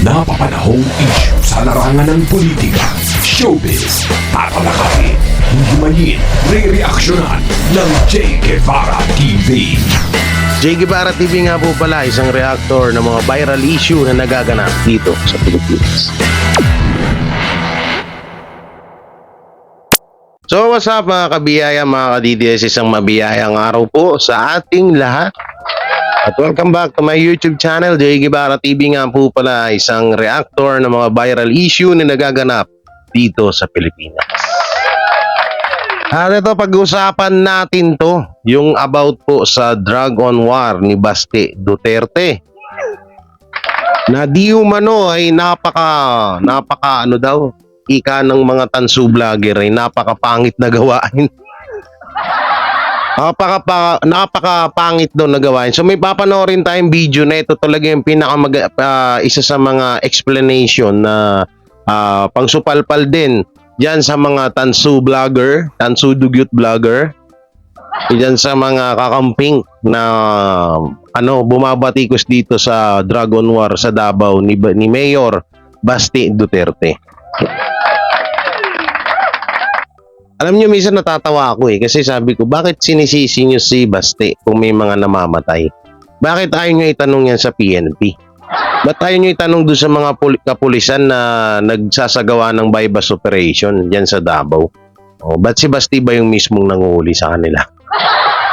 napapanahong issue sa larangan ng politika, showbiz, tatalakayin, himayin, re-reaksyonan ng Che Guevara TV. Che Guevara TV nga po pala, isang reactor ng mga viral issue na nagaganap dito sa Pilipinas. So what's up mga kabiyaya, mga ka-DDS, isang mabiyayang araw po sa ating lahat. At welcome back to my YouTube channel, Che Guevara TV nga po pala, isang reactor ng mga viral issue na nagaganap dito sa Pilipinas. At ito, pag-usapan natin to, yung about po sa drug on war ni Baste Duterte. Na di umano ay napaka ano daw, ika ng mga tansu vlogger ay napakapangit na gawain. Napakapangit daw na gawain. So may papanoorin tayong video na ito talaga yung isa sa mga explanation na pangsupalpal din diyan sa mga tansu vlogger, tansu dugyot vlogger, diyan sa mga kakamping na bumabatikos dito sa Dragon War sa Davao ni Mayor Baste Duterte. Alam niyo, minsan natatawa ako kasi sabi ko, bakit sinisisi niyo si Baste kung may mga namamatay? Bakit ayaw niyo itanong yan sa PNP? Ba't ayaw niyo itanong doon sa mga kapulisan na nagsasagawa ng bypass operation dyan sa Davao? O, ba't si Baste ba yung mismong nanguhuli sa kanila?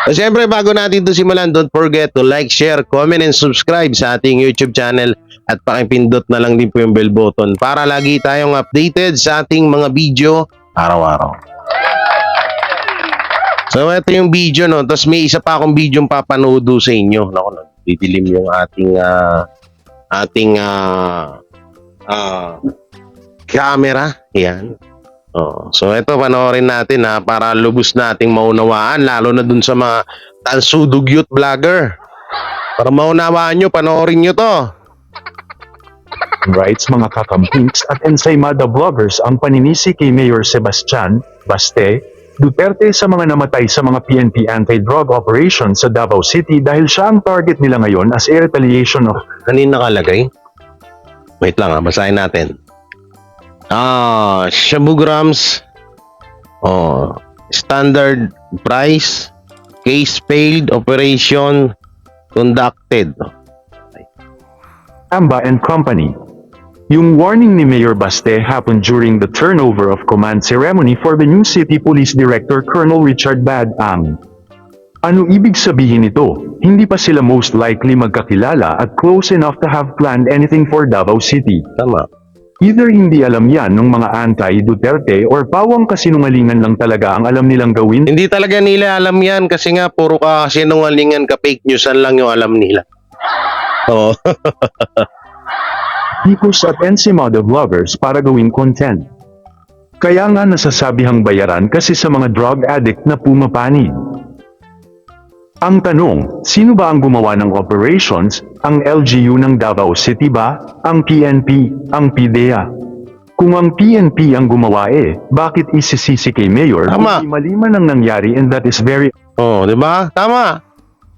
So, siyempre, bago natin ito simulan, don't forget to like, share, comment, and subscribe sa ating YouTube channel at pakipindot na lang din po yung bell button para lagi tayong updated sa ating mga video araw-araw. So, ito yung video, no? Tapos may isa pa akong video papanood sa inyo. Naku, nagdidilim yung ating camera. Yan. Oh. So, ito panoorin natin para lubos nating maunawaan, lalo na dun sa mga tansu dugyot vlogger. Para maunawaan nyo, panoorin nyo to. Rights mga kakampings at ensaymada vloggers ang paninisi kay Mayor Sebastian Baste Duterte sa mga namatay sa mga PNP anti-drug operation sa Davao City dahil siya ang target nila ngayon as a retaliation of... Kanina nakalagay? Wait lang basahin natin. Shabu grams, standard price, case failed, operation conducted. Amba and Company. Yung warning ni Mayor Baste happened during the turnover of command ceremony for the new City Police Director Colonel Richard Badang. Ano ibig sabihin nito? Hindi pa sila most likely magkakilala at close enough to have planned anything for Davao City. Tama. Either hindi alam yan ng mga anti-Duterte or pawang kasinungalingan lang talaga ang alam nilang gawin. Hindi talaga nila alam yan kasi nga puro kasinungalingan, fake newsan lang yung alam nila. Oh. Hikos at ensaymada vloggers para gawing content. Kaya nga nasasabihang bayaran kasi sa mga drug addict na pumapanig. Ang tanong, sino ba ang gumawa ng operations? Ang LGU ng Davao City ba? Ang PNP? Ang PDEA? Kung ang PNP ang gumawa bakit isisisi kay Mayor? Tama. Hindi mali man ang nangyari and that is very... Oh, di ba? Tama.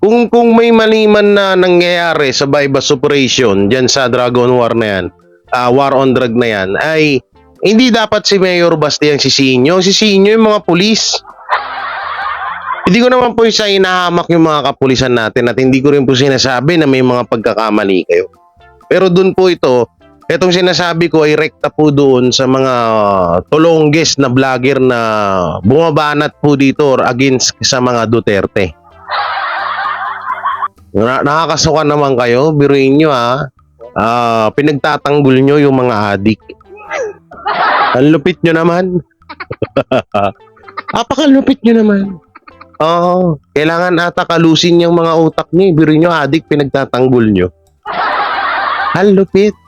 Kung may maliman na nangyayari sa bypass operation diyan sa Dragon War na yan, war on drug na yan, ay hindi dapat si Mayor Baste ang sisihin nyo. Sisihin nyo yung mga pulis. Hindi ko naman po isa inahamak yung mga kapulisan natin at hindi ko rin po sinasabi na may mga pagkakamali kayo. Pero dun po itong sinasabi ko ay rekta po doon sa mga tulongges na vlogger na bumabanat po dito or against sa mga Duterte. Nakakasuka naman kayo, biruin nyo pinagtatanggol nyo yung mga adik. Ang lupit nyo naman. Apakalupit nyo naman. Kailangan ata kalusin yung mga utak nyo. Biruin nyo, adik, pinagtatanggol nyo. Ang lupit.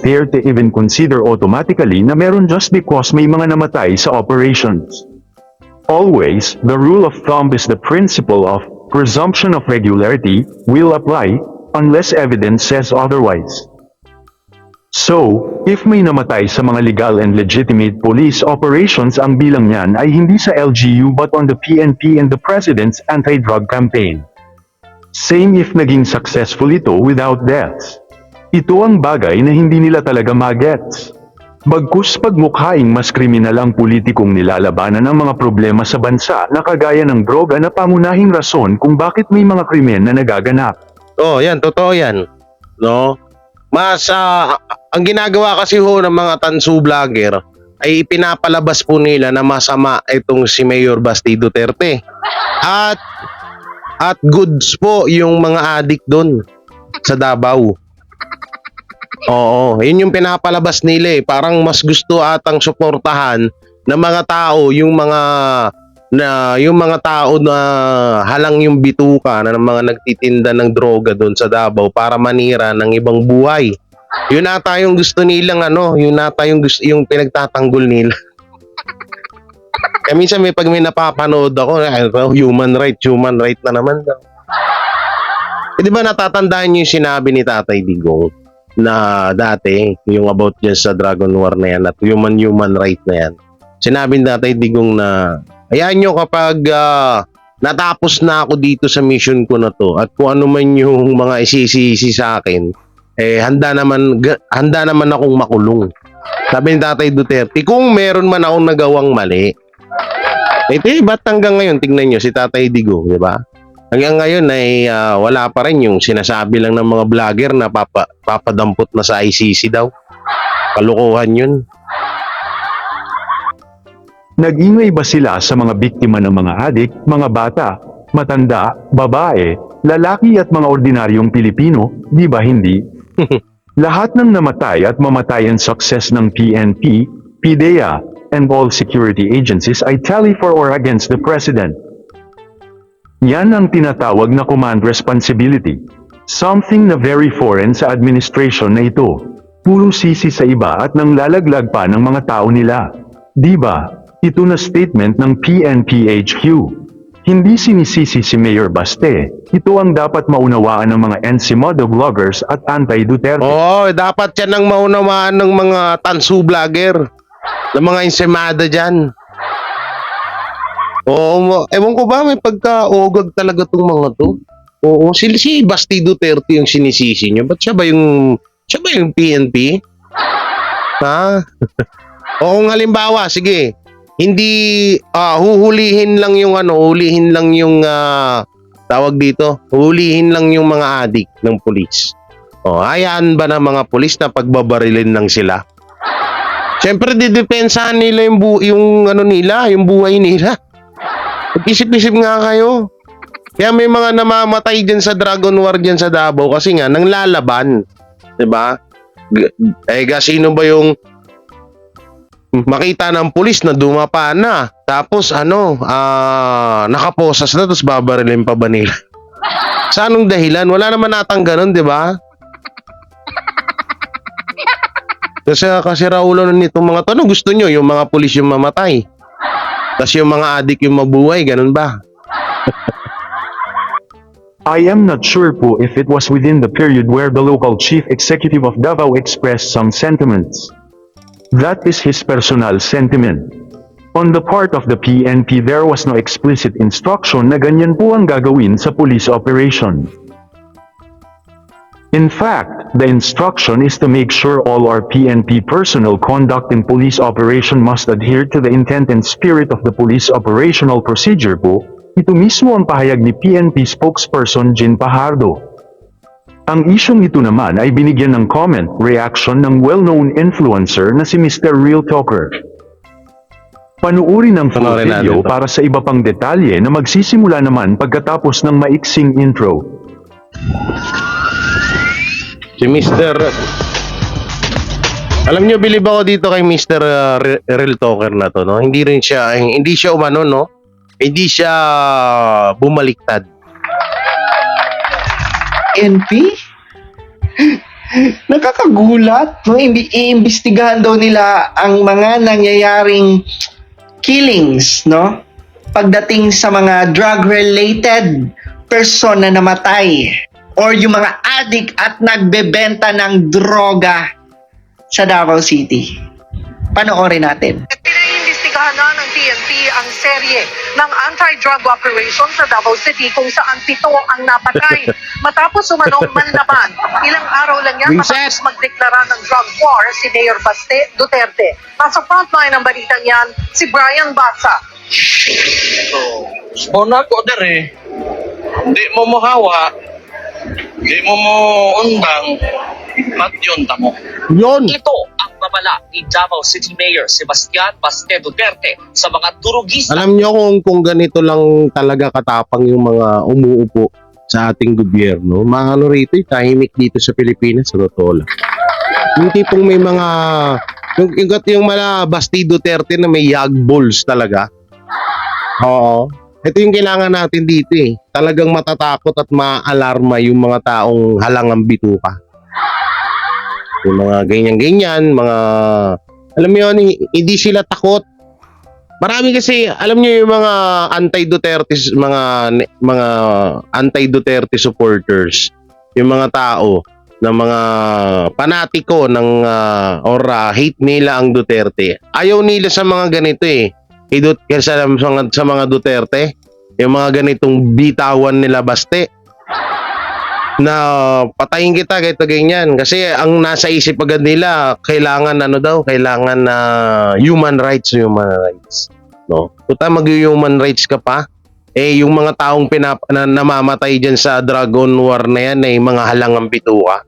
Dare to even consider automatically na meron just because may mga namatay sa operations. Always, the rule of thumb is the principle of presumption of regularity will apply unless evidence says otherwise. So, if may namatay sa mga legal and legitimate police operations, ang bilang niyan ay hindi sa LGU but on the PNP and the President's anti-drug campaign. Same if naging successful ito without deaths. Ito ang bagay na hindi nila talaga magets. Bagkus pagmukhaing mas kriminal ang politikong nilalabanan ng mga problema sa bansa na kagaya ng droga na pangunahing rason kung bakit may mga krimen na nagaganap. Oh, yan, totoo yan. No? Mas, ang ginagawa kasi ho ng mga tansu vlogger ay ipinapalabas po nila na masama itong si Mayor Basti Duterte. At goods po yung mga adik doon sa Davao. Oo, yun yung pinapalabas nila eh. Parang mas gusto atang suportahan ng mga tao yung mga tao na halang yung bituka na ng mga nagtitinda ng droga doon sa Davao para manira ng ibang buhay. Yun ata yung gusto nilang yun ata yung gusto, yung pinagtatanggol nila. Kaya minsan pag may napapanood ako, human right na naman daw. Di ba natatandaan niyo yung sinabi ni Tatay Digong na dati, yung about dyan sa Dragon War na yan at human right na yan. Sinabi ni Tatay Digong na ayan nyo kapag natapos na ako dito sa mission ko na to at kung ano man yung mga isisisi sa akin, handa naman akong makulong. Sabi ni Tatay Duterte, kung meron man akong nagawang mali, ba't hanggang ngayon, tingnan nyo si Tatay Digong, di ba? Hanggang ngayon ay wala pa rin yung sinasabi lang ng mga vlogger na papadampot na sa ICC daw. Kalukuhan yun. Nag-ingay ba sila sa mga biktima ng mga adik, mga bata, matanda, babae, lalaki at mga ordinaryong Pilipino? Di ba hindi? Lahat ng namatay at mamatayan success ng PNP, PDEA, and all security agencies ay tally for or against the President. Yan ang tinatawag na command responsibility. Something na very foreign sa administration na ito. Puro sisi sa iba at nang lalaglag pa ng mga tao nila. Diba? Ito na statement ng PNP-HQ. Hindi sinisisi si Mayor Baste. Ito ang dapat maunawaan ng mga NCModo vloggers at anti-Duterte. Oo, dapat yan ang maunawaan ng mga tansu vlogger. Ng mga ensimada dyan. Oo, ewan ko ba may pagka-ogag talaga tong mga to. Oo, si Basti Duterte yung sinisisi niyo. Ba't siya ba yung PNP? Ha? O kung halimbawa, sige, hindi huhulihin lang yung tawag dito, huhulihin lang yung mga adik ng pulis. O, hayaan ba ng mga pulis na pagbabarilin lang sila? Siyempre, didepensahan nila yung buhay nila. Isip-isip nga kayo. Kaya may mga namamatay dyan sa Dragon War dyan sa Davao kasi nga, nang lalaban. Diba? Sino ba yung makita ng pulis na dumapa na, tapos nakaposas na, tapos babarilin pa ba nila? Sa anong dahilan? Wala naman natang ganun, diba? Kasi Raulo nitong mga to, ano gusto nyo? Yung mga pulis yung mamatay. Tapos yung mga adik yung mabuhay, ganun ba? I am not sure po if it was within the period where the local chief executive of Davao expressed some sentiments. That is his personal sentiment. On the part of the PNP, there was no explicit instruction na ganyan po ang gagawin sa police operation. In fact, the instruction is to make sure all our PNP personnel conducting police operation must adhere to the intent and spirit of the police operational procedure po. Ito mismo ang pahayag ni PNP spokesperson Jean Pajardo. Ang isyong ito naman ay binigyan ng comment, reaction ng well-known influencer na si Mr. Real Talker. Panuuri ng full video para sa iba pang detalye na magsisimula naman pagkatapos ng maiksing intro. Si Mr. Alam nyo, bilib ako dito kay Mr. Real Talker na to, no? Hindi siya umano, no? Hindi siya bumaliktad. NP? Nakakagulat, no? Iimbestigahan daw nila ang mga nangyayaring killings, no? Pagdating sa mga drug-related person na namatay or yung mga addict at nagbebenta ng droga sa Davao City. Panoorin natin. Pinaiimbestigahan na ng PNP ang serye ng anti-drug operation sa Davao City kung saan 7 ang napatay. Matapos umanong manlaban, ilang araw lang yan matapos magdeklara ng drug war si Mayor Baste Duterte. Nasa frontline ng balitang yan, si Brian Basa. Muna ko dere, di mo mohawa, di mo undang, at yun tamo. Yun! Ito ang babala ni Davao City Mayor Sebastian Baste Duterte sa mga durugista. Alam nyo kung ganito lang talaga katapang yung mga umuupo sa ating gobyerno, maano rito, tahimik dito sa Pilipinas, sa totoo lang. Yung tipong may mga, yung mga Basti Duterte na may yag balls talaga. Oo. Ito yung kailangan natin dito eh. Talagang matatakot at maalarma yung mga taong halangang bituka. Yung mga ganyan-ganyan, mga... Alam mo yun, hindi sila takot. Marami kasi, alam niyo yung mga anti-Duterte, mga anti-Duterte supporters, yung mga tao na mga panatiko ng hate nila ang Duterte. Ayaw nila sa mga ganito eh. Sa mga Duterte, yung mga ganitong bitawan nila Baste na patayin kita kahit ganyan kasi ang nasa isip agad nila kailangan kailangan na human rights no, puta mag-human rights ka pa yung mga taong namamatay diyan sa dragon war na yan ay mga halangang bituka.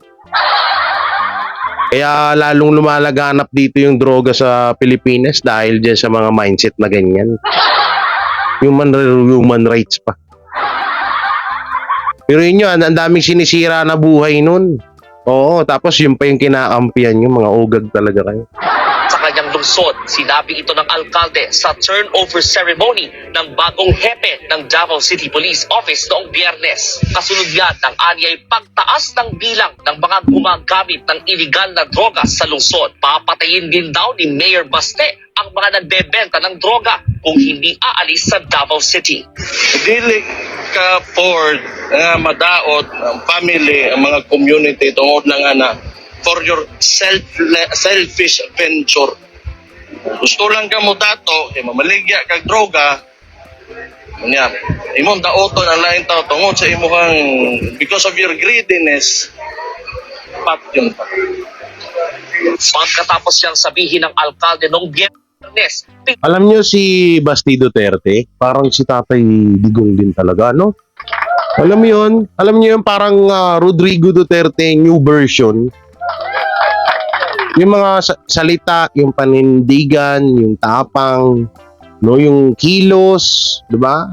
Kaya lalong lumalaganap dito yung droga sa Pilipinas dahil dyan sa mga mindset na ganyan. Human rights pa. Pero yun yun, ang daming sinisira na buhay nun. Oo, tapos yun pa yung kinakampihan nyo, mga ugag talaga kayo. Sa kanyang lungsod, sinabi ito ng alkalde sa turnover ceremony ng bagong hepe ng Davao City Police Office noong Biyernes. Kasunod yan ng anyay pagtaas ng bilang ng mga gumagamit ng iligal na droga sa lungsod. Papatayin din daw ni Mayor Baste ang mga nagbebenta ng droga kung hindi aalis sa Davao City. Dili ka for madaot ang family, ang mga community tungod na nga na for your selfish venture. Gusto lang ka mo dato, mamaligya kag droga, niya, imong daoton ang lain tao tungod sa imong because of your greediness, pat yun. Pagkatapos siyang sabihin ng alkalde noong Biyernes, Alam nyo si Basti Duterte, parang si Tatay Digong din talaga, no? Alam nyo yun parang Rodrigo Duterte new version. Yung mga salita, yung panindigan, yung tapang, no, yung kilos, 'di ba?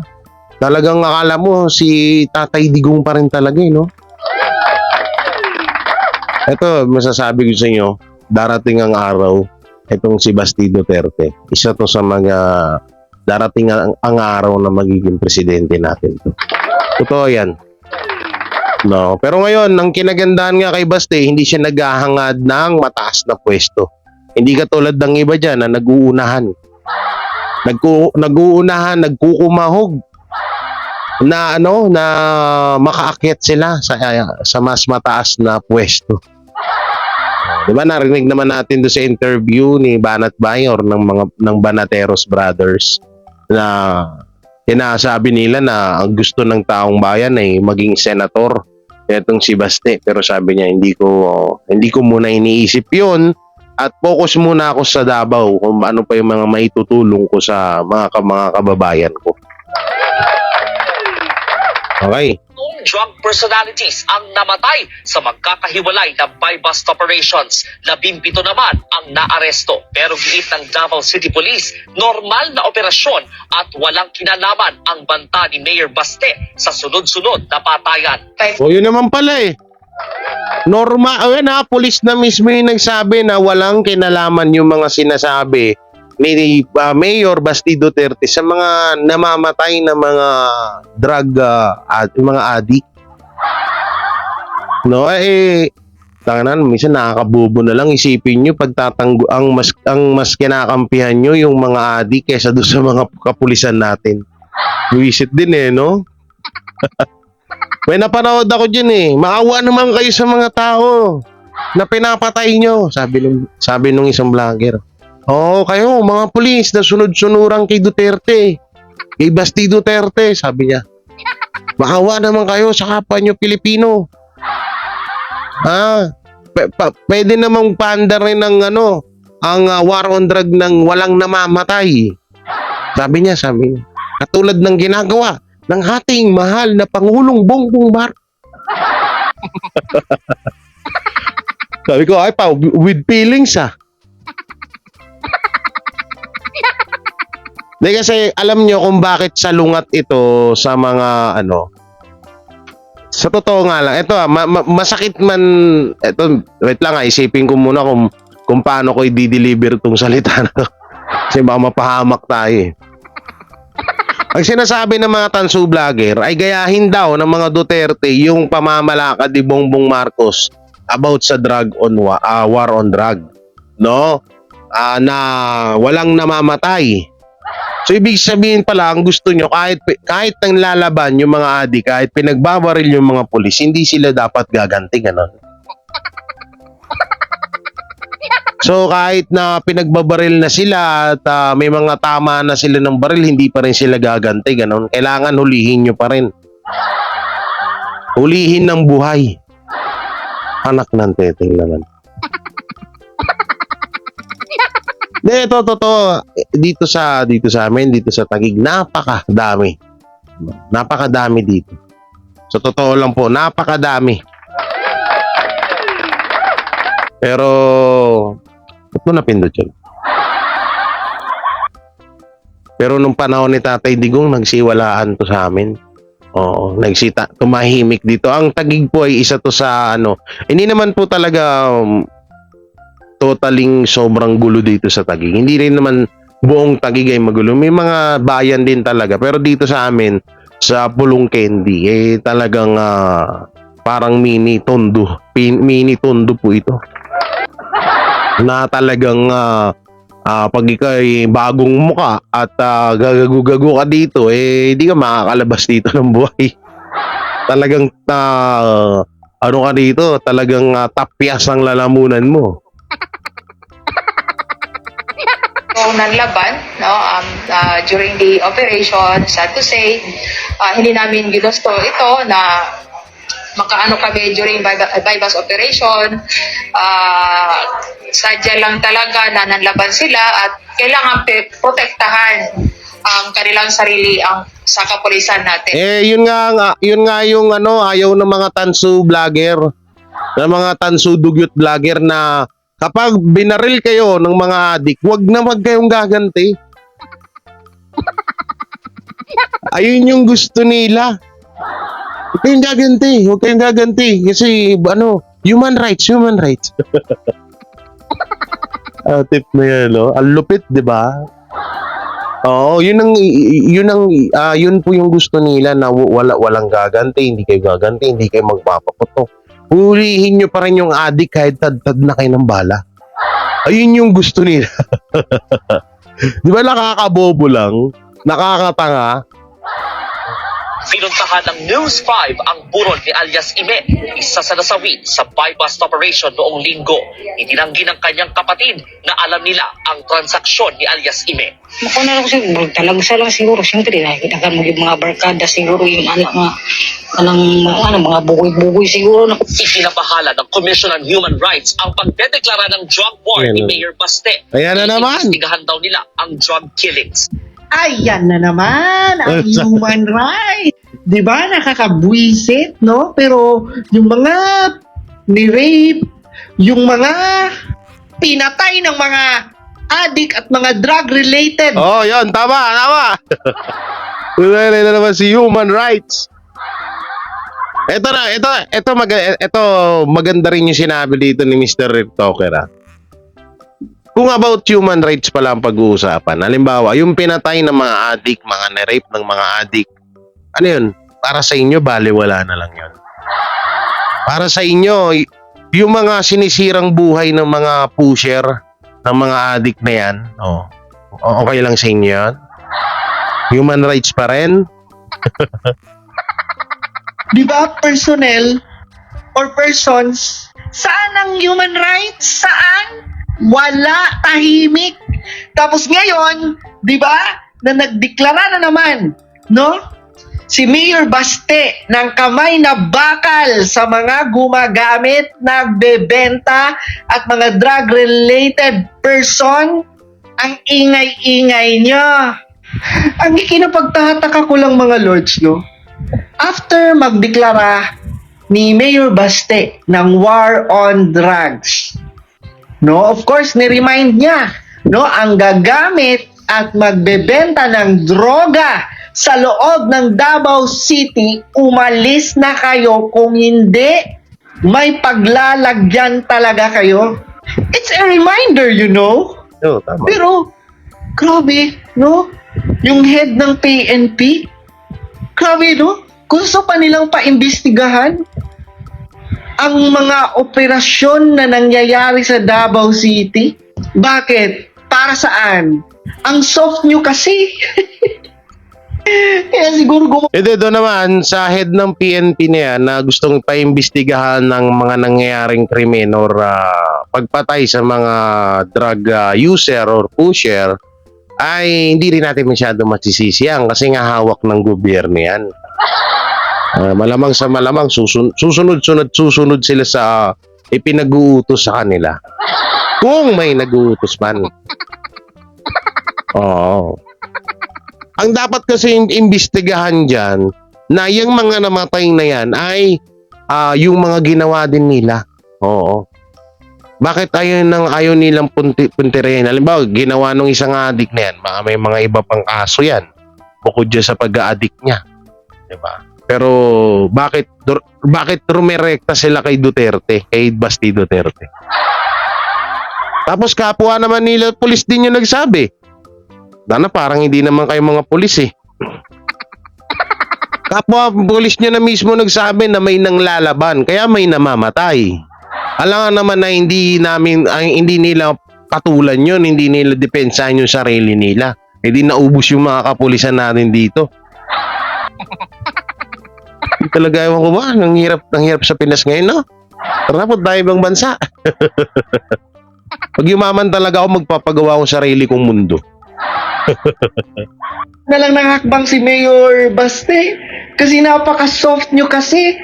Talagang akala mo si Tatay Digong pa rin talaga, no? Ito, masasabi ko sa inyo, darating ang araw, itong si Basti Duterte, isa to sa mga darating ang araw na magiging presidente natin to. Totoo yan. No, pero ngayon, ang kinagandahan nga kay Baste, hindi siya naghahangad ng mataas na pwesto. Hindi katulad ng iba dyan na nag-uunahan. Nagkukumahog na na makaakyat sila sa mas mataas na pwesto. Diba narinig naman natin doon sa interview ni Banat Bayor ng Banateros Brothers na sinasabi nila na ang gusto ng taong bayan ay maging senator etong si Baste, pero sabi niya hindi ko muna iniisip 'yon at focus muna ako sa Davao kung ano pa yung mga maitutulong ko sa mga kababayan ko. Okay. drug personalities ang namatay sa magkakahiwalay na buy-bust operations. 17 naman ang naaresto. Pero giit ng Davao City Police, normal na operasyon at walang kinalaman ang banta ni Mayor Baste sa sunod-sunod na patayan. O yun naman pala eh. Police na mismo yung nagsabi na walang kinalaman yung mga sinasabi ni Mayor Basti Duterte sa mga namamatay na mga drug mga addict. No, tanganan, minsan nakakabobo na lang isipin nyo ang mas kinakampihan nyo yung mga addict kaysa doon sa mga kapulisan natin. Visit din no? May napanood ako dyan maawa naman kayo sa mga tao na pinapatay nyo, sabi nung isang vlogger. Oo, kayo, mga pulis na sunod-sunuran kay Duterte. Kay Basti Duterte, sabi niya. Maawa naman kayo sa kapwa nyo Pilipino. Pwede namang paandar rin ng ang war on drug ng walang namamatay. Sabi niya. Katulad ng ginagawa ng ating mahal na Pangulong Bongbong Marcos. Sabi ko, ay pa, with feelings Hindi kasi alam nyo kung bakit salungat ito sa mga sa totoo nga lang, ito masakit man, ito, wait lang isipin ko muna kung paano ko i-deliver tong salita na to. Kasi baka mapahamak tayo eh. Ang sinasabi ng mga tansu vlogger ay gayahin daw ng mga Duterte yung pamamalakad ni Bongbong Marcos about sa war on drug, no? Na walang namamatay. So ibig sabihin pala, ang gusto nyo, kahit nang lalaban yung mga adik, kahit pinagbabaril yung mga pulis, hindi sila dapat gaganti, ganon. So kahit na pinagbabaril na sila at may mga tama na sila ng baril, hindi pa rin sila gaganti, ganon. Kailangan hulihin nyo pa rin. Hulihin ng buhay. Anak ng teteng naman. Ito, totoo. Dito sa amin, dito sa Taguig, napakadami. Napakadami dito. So, totoo lang po, napakadami. Pero, ba't mo napindot yun? Pero nung panahon ni Tatay Digong, nagsiwalaan to sa amin. Oo, tumahimik dito. Ang Taguig po ay isa to sa hindi naman po talaga totaling sobrang gulo dito sa Taguig. Hindi rin naman buong Taguig ay magulo. May mga bayan din talaga. Pero dito sa amin, sa Pulong Candy, talagang parang mini tondo. Mini tondo po ito. Na talagang pag ikaw ay bagong muka at gagago ka dito, hindi ka makakalabas dito ng buhay. Talagang ka dito, talagang tapyas ang lalamunan mo. Nanlaban during the operation, sad to say, hindi namin ginusto ito na makaano kami during bypass operation. Sadya lang talaga na nanlaban sila at kailangan protektahan ang kanilang sarili sa kapulisan natin. Yun nga yung ayaw ng mga tansu vlogger, ng mga tansu dugyot vlogger na kapag binaril kayo ng mga adik, wag kayong gaganti. Ayun yung gusto nila. Huwag kayong gaganti. Kasi, human rights. Tip na yan, Ang lupit, di ba? Oo, yun po yung gusto nila na walang gaganti, hindi kayo gaganti, hindi kayo magpapaputok. Hulihin nyo pa rin yung adik kahit tad na kayo ng bala. Ayun yung gusto nila. Di ba nakakabobo lang? Nakakatanga? Pinuntahan ng News 5 ang buron ni alias Ime, isa sa nasawi sa bypass operation noong linggo. Itinanggi ng kanyang kapatid na alam nila ang transaksyon ni alias Ime. Mako na lang siguro, talagsa lang siguro. Siyempre, nakikita ka mga barkada siguro yung anak mga bugoy-bugoy siguro. Ikinabahala ng Commission on Human Rights ang pagdedeklara ng drug war ni Mayor Baste. Ayan na naman. Iimbestigahan daw nila ang drug killings. Ayan na naman ang human rights. 'Di ba? Nakakabwisit, no? Pero yung mga ni-rape, yung mga pinatay ng mga addict at mga drug-related. Oh, yun. Tama. Wala na naman si human rights. Ito maganda rin yung sinabi dito ni Mr. Rip Talker. Kung about human rights pala ang pag-uusapan, halimbawa, yung pinatay ng mga adik, mga na-rape ng mga adik, ano yun? Para sa inyo, baliwala na lang yun. Para sa inyo, yung mga sinisirang buhay ng mga pusher, ng mga adik na yan, okay lang sa inyo yan? Human rights pa rin? Di ba, personnel or persons, saan ang human rights? Saan? Wala, tahimik. Tapos ngayon, di ba, na nagdeklara na naman, no? Si Mayor Baste ng kamay na bakal sa mga gumagamit, nagbebenta at mga drug-related person, ang ingay-ingay niya. Ang ikinapagtataka ko lang mga lords, no? After magdeklara ni Mayor Baste ng war on drugs, no? Of course, ni-remind niya, no, ang gagamit at magbebenta ng droga sa loob ng Davao City, umalis na kayo, kung hindi, may paglalagyan talaga kayo. It's a reminder, you know? Oo, tama. Pero, grabe, no? Yung head ng PNP, grabe, no? Gusto pa nilang paimbestigahan ang mga operasyon na nangyayari sa Davao City. Bakit? Para saan? Ang soft nyo kasi. Kaya siguro Doon naman sa head ng PNP na yan na gustong paimbestigahan ng mga nangyayaring krimen or pagpatay sa mga drug user or pusher, ay hindi rin natin masyado masisisi yan kasi nga hawak ng gobyerno yan. Malamang sa malamang susunod sila sa ipinag-uutos sa kanila. Kung may nag-uutos man. Oo. Ang dapat kasi imbestigahan dyan na yung mga namatay na yan ay yung mga ginawa din nila. Oo. Bakit ayaw nilang puntirin? Halimbawa, ginawa nung isang addict na yan, may mga iba pang kaso yan. Bukod dyan sa pag-addict niya. Diba? Pero bakit rumerekta sila kay Duterte, kay Basti Duterte? Tapos kapwa naman nila, pulis din yung nagsabi. Dana, parang hindi naman kayo mga pulis eh. Kapwa pulis nyo na mismo nagsabi na may nanglalaban, kaya may namamatay. Alangan naman na hindi nila patulan yun, hindi nila depensahan yung sarili nila. Hindi naubos yung mga kapulisan natin dito. Talaga ewan ko ba, ang hirap sa Pinas ngayon, no? Tara po tayo ibang bansa. Pag yumaman talaga ako, magpapagawa ko sarili kong mundo. na lang nanghakbang si Mayor Baste kasi napaka-soft nyo kasi.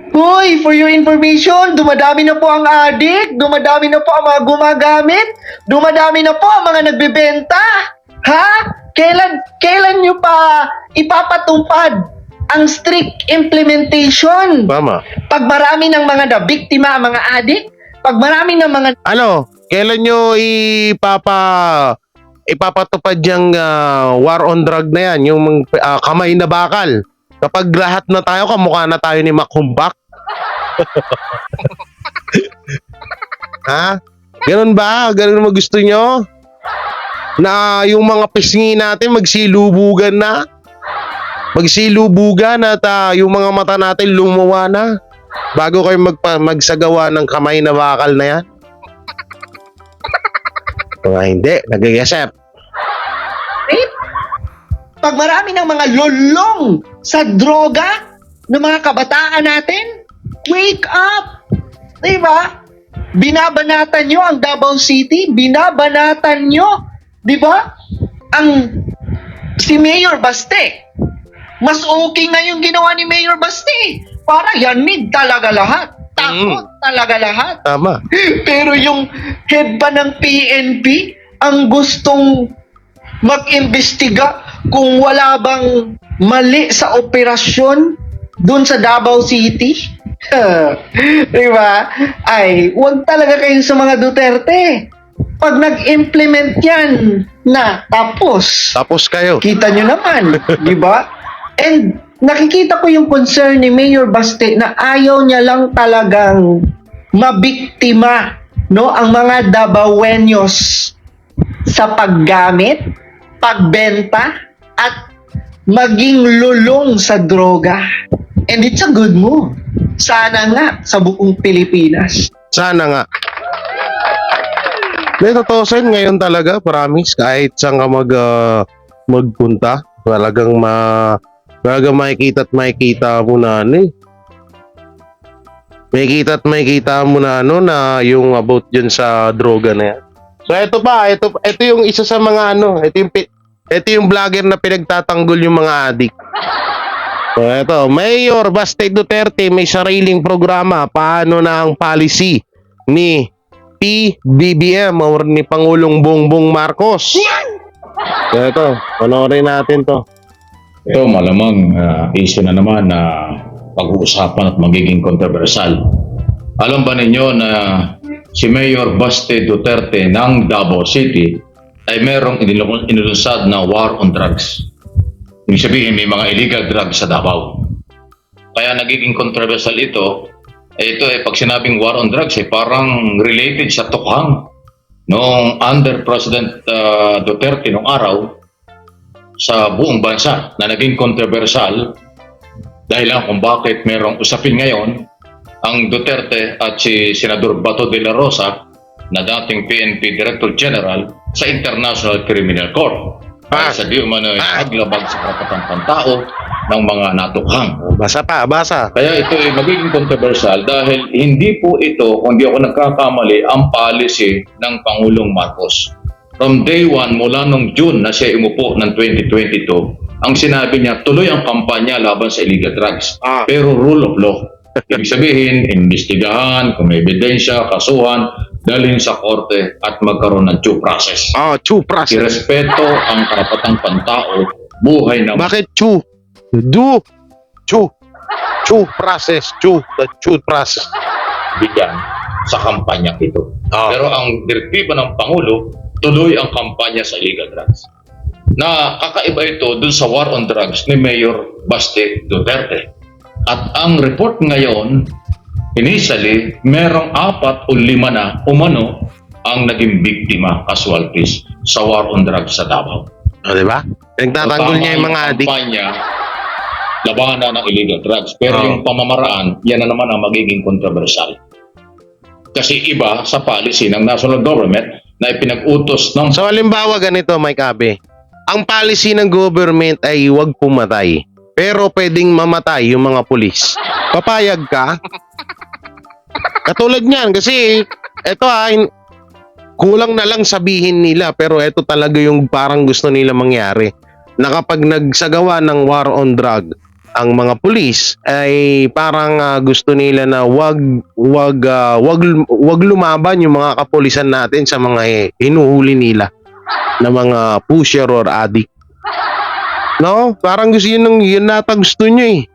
Hoy, for your information, dumadami na po ang addict, dumadami na po ang mga gumagamit, dumadami na po ang mga nagbebenta. Ha? Kailan nyo pa ipapatupad ang strict implementation? Tama. Pag marami ng mga nabiktima ang mga addict, pag marami ng mga... Kailan nyo ipapatupad yung war on drug na yan, yung kamay na bakal? Kapag lahat na tayo, kamukha na tayo ni Makumbak. Ha? Ganun ba? Ganun mo gusto nyo? Na yung mga pisngi natin magsilubugan na? Magsilubugan at yung mga mata natin lumuwa na? Bago kayo magsagawa ng kamay na bakal na yan? Kung hindi, nag-iisip. Pag marami ng mga lolong sa droga ng mga kabataan natin, wake up! Diba? Binabanatan nyo ang Davao City, binabanatan nyo, diba? Si Mayor Baste. Mas okay nga yung ginawa ni Mayor Baste. Para yanig talaga lahat. Takot talaga lahat. Tama. Pero yung head ba ng PNP ang gustong mag-imbestiga kung wala bang mali sa operasyon dun sa Davao City? Diba? Ay, huwag talaga kayo sa mga Duterte. Pag nag-implement yan na tapos kayo. kita nyo naman, diba? And nakikita ko yung concern ni Mayor Baste na ayaw niya lang talagang mabiktima, no, ang mga Davaoenos sa paggamit, pagbenta, at maging lulong sa droga. And it's a good move. Sana nga sa buong Pilipinas. Sana nga. May totoo sa'yo ngayon talaga, promise, kahit saan ka magpunta, talagang makikita mo na makikita mo na na yung about dyan sa droga na yan. So ito yung isa sa mga ano, ito yung vlogger na pinagtatanggol yung mga adik. So ito, Mayor Baste Duterte may sariling programa. Paano na ang policy ni PBBM or ni Pangulong Bongbong Marcos? So ito, panoorin natin to. Ito malamang issue na naman na pag-uusapan at magiging kontrobersyal. Alam ba ninyo na si Mayor Baste Duterte ng Davao City ay merong inilunsad na war on drugs? Ibig sabihin may mga illegal drugs sa Davao. Kaya nagiging kontrobersyal ito. Ito pag sinabing war on drugs parang related sa tukhang noong under President Duterte noong araw sa buong bansa na naging kontrobersyal dahil lang kung bakit merong usapin ngayon ang Duterte at si Senador Bato de la Rosa na dating PNP Director General sa International Criminal Court. Sa di umano paglabag sa karapatang pantao ng mga natukhang. Basa. Kaya ito ay magiging kontrobersyal dahil hindi po ito, kung di ako nagkakamali, ang policy ng Pangulong Marcos. From day one, mula nung June na siya umupo ng 2022, ang sinabi niya, tuloy ang kampanya laban sa illegal drugs. Pero rule of law. Ibig sabihin, imbestigahan, kung may ebidensya, kasuhan, dalhin sa korte at magkaroon ng due process. Due process. Irespeto ang karapatang pantao, buhay ng... Bakit due? Due process. Bigyan sa kampanya ito. Pero ang direktiba ng Pangulo, tuloy ang kampanya sa illegal drugs. Na kakaiba ito dun sa war on drugs ni Mayor Baste Duterte. At ang report ngayon, initially, merong 4 o 5 na umano ang naging biktima, casualties, sa war on drugs sa Davao. Diba? Nagtatanggol niya yung mga adik. Kampanya, labanan ng illegal drugs. Pero yung pamamaraan, yan na naman ang magiging kontrobersyal. Kasi iba sa policy ng national government na ipinag-utos ng... So halimbawa ganito, Mike Abe, ang policy ng government ay huwag pumatay. Pero pwedeng mamatay yung mga pulis. Papayag ka? Katulad niyan kasi ito kulang na lang sabihin nila pero ito talaga yung parang gusto nila mangyari. Na kapag nagsagawa ng war on drug ang mga pulis ay parang gusto nila na wag lumaban yung mga kapulisan natin sa mga hinuhuli nila na mga pusher or addict. No? Parang gusto yun nata gusto nyo eh.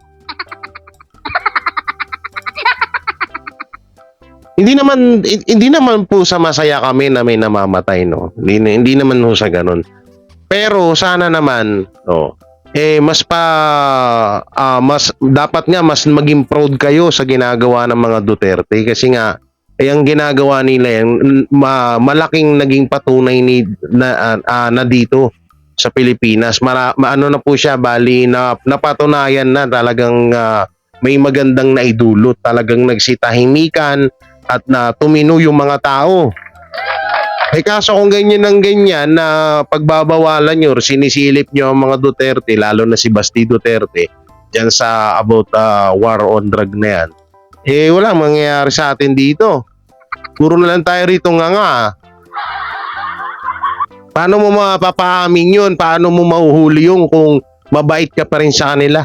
Hindi naman po sa masaya kami na may namamatay, no. Hindi naman po sa ganun. Pero sana naman, no, mas dapat nga mas maging proud kayo sa ginagawa ng mga Duterte kasi nga ang ginagawa nila yan malaking naging patunay na dito sa Pilipinas. Ano na po siya, bali na napatunayan na talagang may magandang naidulot, talagang nagsitahimikan at na tumino yung mga tao. Kaso kung ganyan ng ganyan na pagbabawalan nyo, sinisilip nyo ang mga Duterte, lalo na si Basti Duterte, dyan sa about war on drug na yan, wala mangyayari sa atin dito. Puro na lang tayo rito nga. Paano mo mapapaamin yun? Paano mo mahuhuli yung kung mabait ka pa rin sa kanila?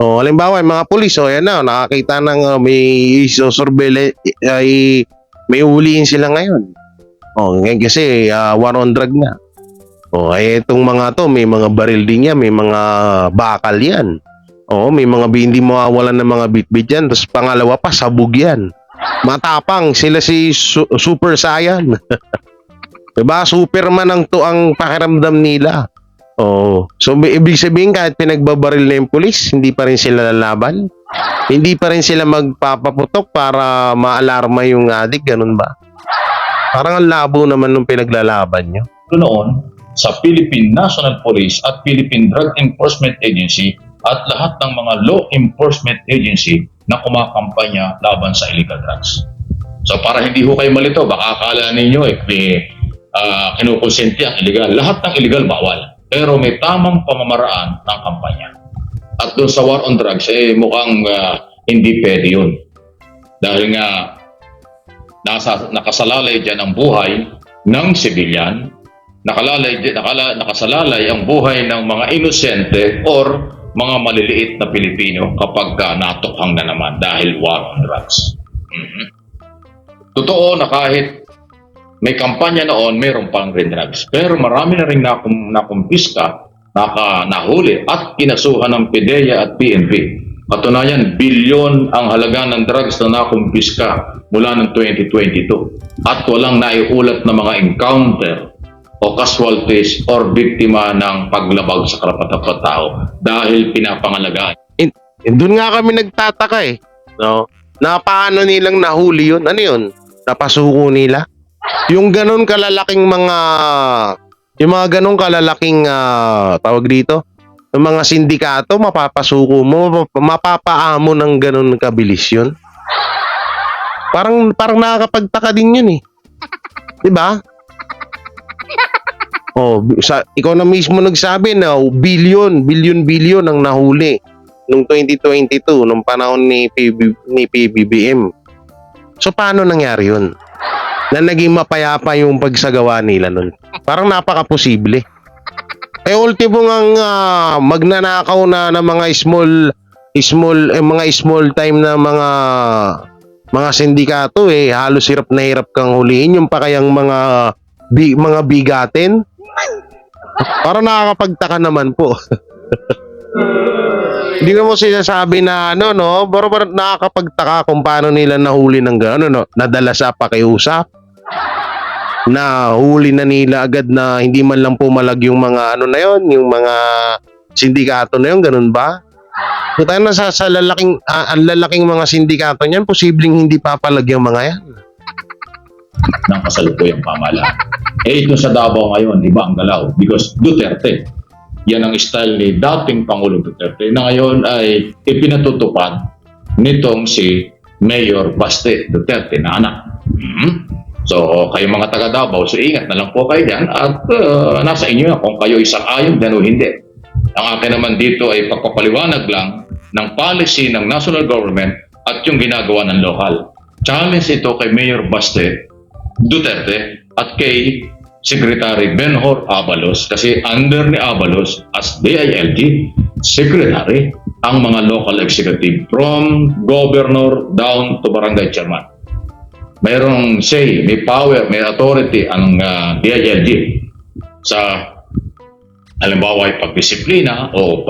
Halimbawa, yung mga pulis, yan na, nakakita ng may surveillance, may uhulihin sila ngayon. Kasi war on drug na. Itong mga to, may mga baril din yan, may mga bakal yan. May mga hindi mawawalan ng mga bitbit yan. Tapos pangalawa pa, sabog yan. Matapang, sila si Super Saiyan. Diba? Superman ang pakiramdam nila. So ibig sabihin kahit pinagbabaril na yung pulis, hindi pa rin sila lalaban? Hindi pa rin sila magpapaputok para maalarma yung adik, ganun ba? Parang ang labo naman nung pinaglalaban nyo. Noon, sa Philippine National Police at Philippine Drug Enforcement Agency at lahat ng mga law enforcement agency na kumakampanya laban sa illegal drugs. So para hindi ho kayo malito, baka akala ninyo kinukonsente ang illegal. Lahat ng illegal bawal. Pero may tamang pamamaraan ng kampanya. At doon sa war on drugs, mukhang hindi pwede yun. Dahil nga, nakasalalay dyan ang buhay ng sibilyan, nakasalalay ang buhay ng mga inosente or mga maliliit na Pilipino kapag natukhang na naman dahil war on drugs. Totoo na kahit may kampanya noon, mayroon pang rin drugs. Pero marami na rin nakumpiska, nahuli at kinasuhan ng PDEA at PNP. Patunayan, bilyon ang halaga ng drugs na nakumpiska mula ng 2022 at walang naiulat na mga encounter o casualties or biktima ng paglabag sa karapatang-tao dahil pinapangalagaan. Doon nga kami nagtataka no? Na paano nilang nahuli yun? Ano yun? Napasuko nila? Yung ganun kalalaking tawag dito, yung mga sindikato, mapapasuko mo, mapapaamo ng ganun kabilis yun. Parang nakakapagtaka din yun eh. Diba? Ikaw na mismo nagsabi na bilyon ang nahuli nung 2022, nung panahon ni PBBM. So paano nangyari yun? Na naging mapayapa yung pagsagawa nila nun. Parang napaka-posible. Ultimo ngang magnanakaw na ng mga small time na mga sindikato halos hirap na hirap kang huliin yung pa kayang mga bigatin. Parang nakakapagtaka naman po. Hindi na mo sinasabi na pero nakakapagtaka kung paano nila nahuli ng gano'n, nadala sa pakiusap. Na huli na nila agad na hindi man lang pumalag yung mga yung mga sindikato na yun, ganun ba? Kung tayo na sa lalaking mga sindikato niyan, posibleng hindi papalag yung mga yan. Ng kasalukuyang pamahalaan. Ito sa Davao ngayon, iba ang galaw because Duterte. Yan ang style ni dating Pangulong Duterte na ngayon ay ipinatutupad nitong si Mayor Baste Duterte na anak. So, kayo mga taga Davao, so ingat na lang po kayo dyan at nasa inyo yan kung kayo isang-ayon din o hindi. Ang akin naman dito ay pagpapaliwanag lang ng policy ng national government at yung ginagawa ng local. Challenge ito kay Mayor Baste Duterte at kay Secretary Benhur Abalos kasi under ni Abalos as DILG Secretary ang mga local executive from governor down to barangay chairman. Mayroong say, may power, may authority ang DILG sa halimbawa ay pagdisiplina o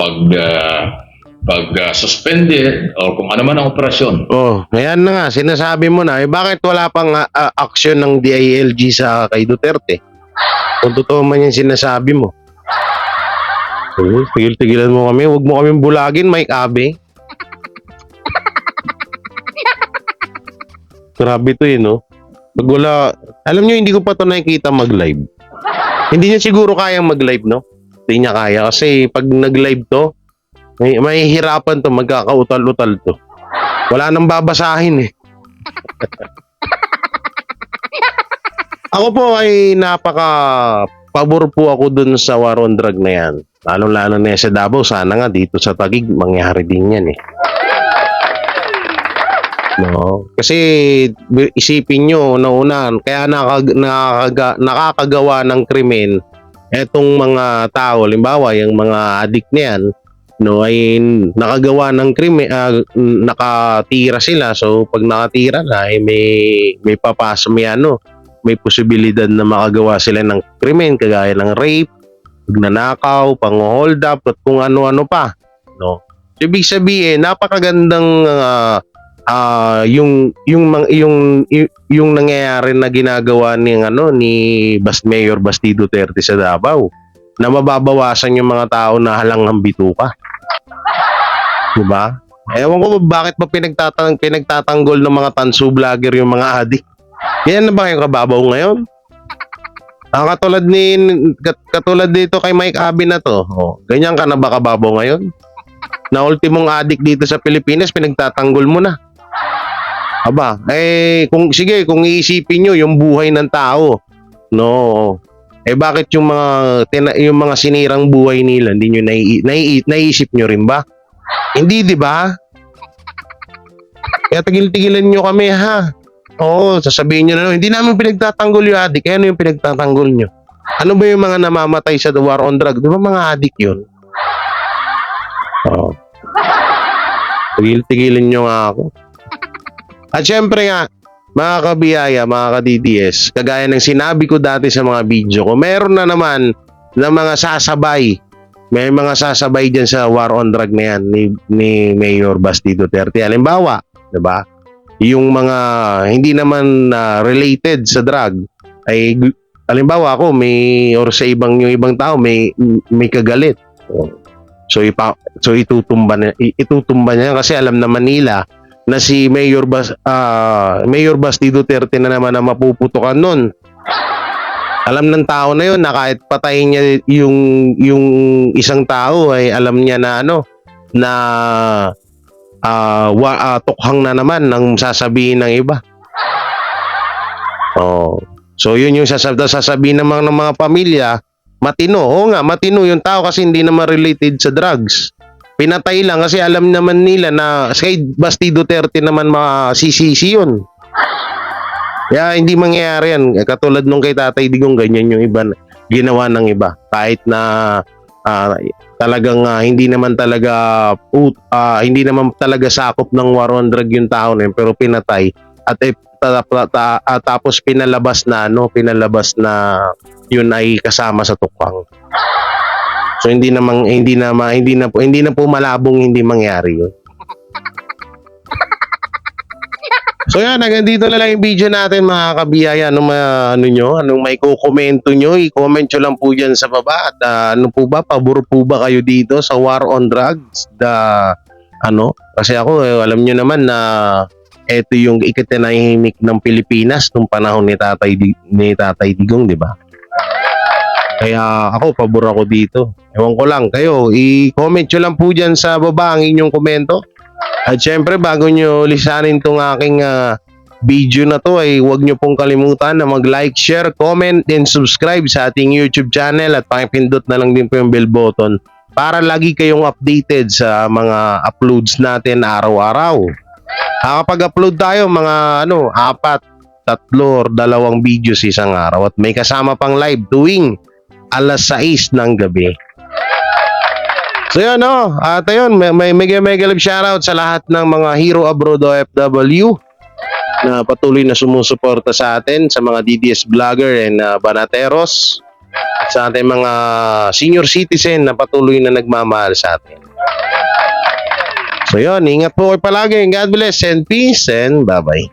pag-suspended o kung ano man ang operasyon. Ngayon na nga, sinasabi mo na, bakit wala pang action ng DILG sa kay Duterte? Kung totoo man yung sinasabi mo. Tigil-tigilan mo kami, huwag mo kami bulagin, Mike Abe. Grabe to Pag wala, alam nyo, hindi ko pa to nakikita mag-live. Hindi niya siguro kayang mag-live, no? Hindi niya kaya kasi pag nag-live to, may hirapan to, magkakautal-utal to. Wala nang babasahin Ako po ay napaka-pabor po ako dun sa war on drug na yan. Lalo-lalo na sa Davao, sana nga dito sa Taguig, mangyari din yan No, kasi isipin nyo nauna, kaya nakakagawa ng krimen etong mga tao, limbawa yung mga addict na yan, ay nakagawa ng krimen, nakatira sila. So pag nakatira na may papasok, may posibilidad na makagawa sila ng krimen kagaya ng rape, pagnanakaw, pang-hold up at kung ano-ano pa, no. So, ibig sabihin napakagandang yung nangyayari na ginagawa ni Mayor Basti Duterte sa Davao na mababawasan yung mga tao na halanghang bituka. Diba? Ewan ko bakit ba pinagtatanggol ng mga tansu vlogger yung mga adik. Yan na ba yung kababaw ngayon? Katulad dito kay Mike Abe na to. Ganyan ka na ba kababaw ngayon? Na ultimong adik dito sa Pilipinas, pinagtatanggol mo na. Kung iisipin nyo yung buhay ng tao, no, bakit yung mga sinirang buhay nila, hindi nyo naiisip nyo rin ba? Hindi, di ba? Kaya tigil-tigilan nyo kami, ha? Oo, sasabihin nyo na lang, hindi namin pinagtatanggol yung adik. Ano yung pinagtatanggol nyo? Ano ba yung mga namamatay sa war on drug? Di ba mga adik yun? Oo. Tigil-tigilin nyo nga ako. At syempre nga, mga kabiyaya, mga ka-DDS, kagaya ng sinabi ko dati sa mga video ko, meron na naman na mga sasabay. May mga sasabay dyan sa war on drug na yan ni Mayor Basti Duterte. Halimbawa, di ba? Yung mga hindi naman related sa drug, ay halimbawa ako, or sa yung ibang tao, may kagalit. So itutumba niya kasi alam naman nila na si Mayor Basti Duterte na naman ang mapuputukan nun. Alam ng tao na yun na kahit patayin niya yung isang tao ay alam niya na tukhang na naman ang sasabihin ng iba. Oh. So yun yung sasabihin ng mga pamilya, matino. Oo nga, matino yung tao kasi hindi naman related sa drugs. Pinatay lang kasi alam naman nila na kay Basti Duterte naman masisisi yun. Kaya hindi mangyayari yan. Katulad nung kay Tatay Digong, ganyan yung iba ginawa ng iba. Kahit na talagang hindi naman talaga sakop ng war on drug yung tao na yun, pero pinatay at tapos pinalabas na yun ay kasama sa tukwang. So hindi na po malabong hindi mangyari yun. So yan, hanggang dito na lang yung video natin mga kabiyaya. Anong may kukomento nyo, i-comment nyo lang po dyan sa baba. At pabor po ba kayo dito sa war on drugs? Kasi ako, alam nyo naman na ito yung ikatinahimik ng Pilipinas nung panahon ni Tatay Digong, di ba? Kaya ako, pabor ako dito. Ewan ko lang, kayo, i-comment nyo lang po dyan sa baba ang inyong komento. At syempre, bago nyo lisanin itong aking video na to, ay huwag nyo pong kalimutan na mag-like, share, comment, and subscribe sa ating YouTube channel at pakipindot na lang din po yung bell button para lagi kayong updated sa mga uploads natin araw-araw. Kapag upload tayo, mga 4, 3 or 2 videos isang araw at may kasama pang live tuwing alas 6 ng gabi. So yun, at ayun, may mega love shoutout sa lahat ng mga Hero Abroad OFW na patuloy na sumusuporta sa atin, sa mga DDS vlogger and banateros, at sa ating mga senior citizen na patuloy na nagmamahal sa atin. So yun, ingat po kayo palagi. God bless and peace and bye-bye.